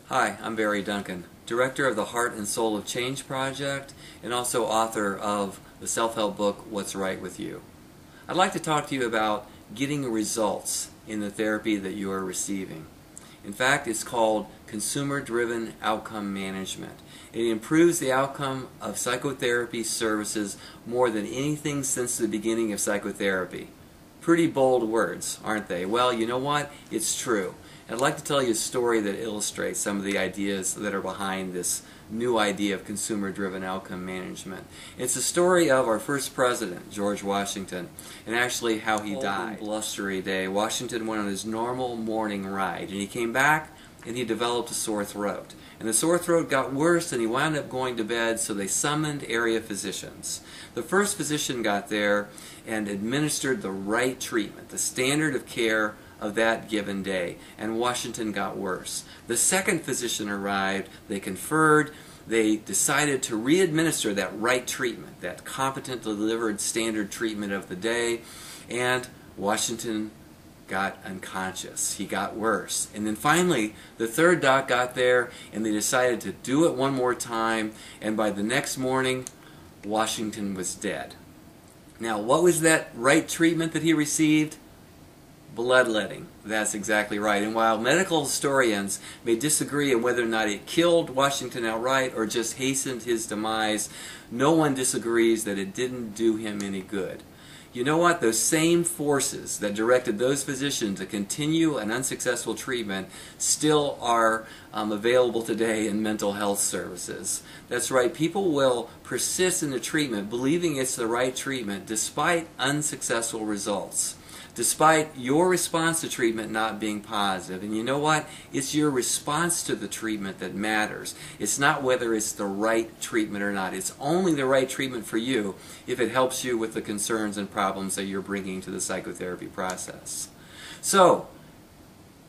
Hi, I'm Barry Duncan, Director of the Heart and Soul of Change Project and also author of the self-help book, What's Right With You. I'd like to talk to you about getting results in the therapy that you are receiving. In fact, it's called consumer-driven outcome management. It improves the outcome of psychotherapy services more than anything since the beginning of psychotherapy. Pretty bold words, aren't they? Well, you know what? It's true. I'd like to tell you a story that illustrates some of the ideas that are behind this new idea of consumer-driven outcome management. It's the story of our first president, George Washington, and actually how he died. One blustery day, Washington went on his normal morning ride, and he came back and he developed a sore throat. And the sore throat got worse and he wound up going to bed, so they summoned area physicians. The first physician got there and administered the right treatment, the standard of care of that given day, and Washington got worse. The second physician arrived, they conferred, they decided to re-administer that right treatment, that competent delivered standard treatment of the day, and Washington got unconscious. He got worse. And then finally, the third doc got there and they decided to do it one more time, and by the next morning, Washington was dead. Now, what was that right treatment that he received? Bloodletting. That's exactly right. And while medical historians may disagree on whether or not it killed Washington outright or just hastened his demise, no one disagrees that it didn't do him any good. You know what? Those same forces that directed those physicians to continue an unsuccessful treatment still are available today in mental health services. That's right. People will persist in the treatment believing it's the right treatment despite unsuccessful results, despite your response to treatment not being positive. And you know what? It's your response to the treatment that matters. It's not whether it's the right treatment or not. It's only the right treatment for you if it helps you with the concerns and problems that you're bringing to the psychotherapy process. So,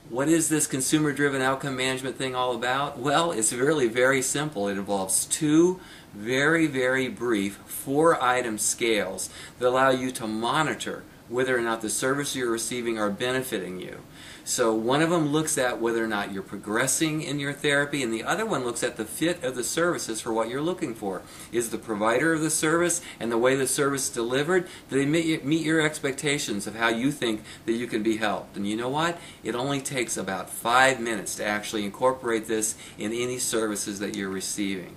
what is this consumer-driven outcome management thing all about? Well, it's really very simple. It involves two very, very brief 4-item scales that allow you to monitor whether or not the services you're receiving are benefiting you. So one of them looks at whether or not you're progressing in your therapy, and the other one looks at the fit of the services for what you're looking for. Is the provider of the service and the way the service is delivered, do they meet your expectations of how you think that you can be helped? And you know what? It only takes about 5 minutes to actually incorporate this in any services that you're receiving.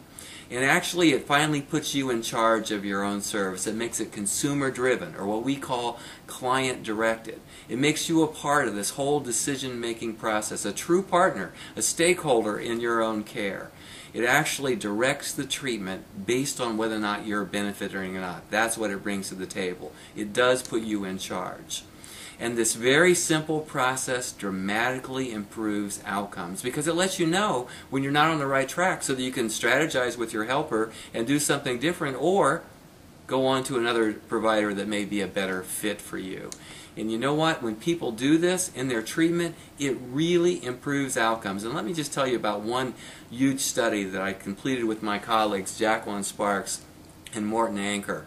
And actually, it finally puts you in charge of your own service. It makes it consumer-driven, or what we call client-directed. It makes you a part of this whole decision-making process, a true partner, a stakeholder in your own care. It actually directs the treatment based on whether or not you're benefiting or not. That's what it brings to the table. It does put you in charge. And this very simple process dramatically improves outcomes because it lets you know when you're not on the right track so that you can strategize with your helper and do something different or go on to another provider that may be a better fit for you. And you know what? When people do this in their treatment, it really improves outcomes. And let me just tell you about one huge study that I completed with my colleagues, Jacqueline Sparks and Morton Anker.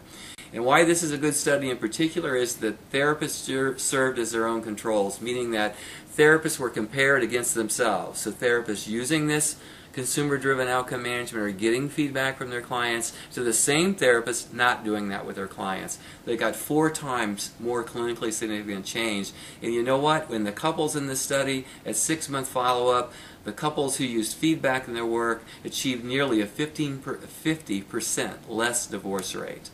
And why this is a good study in particular is that therapists served as their own controls, meaning that therapists were compared against themselves. So therapists using this consumer-driven outcome management are getting feedback from their clients to the same therapists not doing that with their clients. They got 4 times more clinically significant change. And you know what? When the couples in this study, at 6-month follow-up, the couples who used feedback in their work achieved nearly a 50% less divorce rate.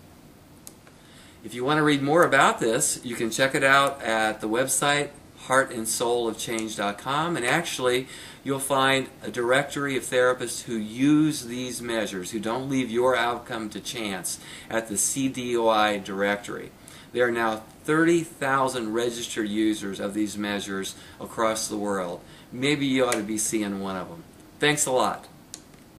If you want to read more about this, you can check it out at the website heartandsoulofchange.com, and actually you'll find a directory of therapists who use these measures, who don't leave your outcome to chance, at the CDOI directory. There are now 30,000 registered users of these measures across the world. Maybe you ought to be seeing one of them. Thanks a lot.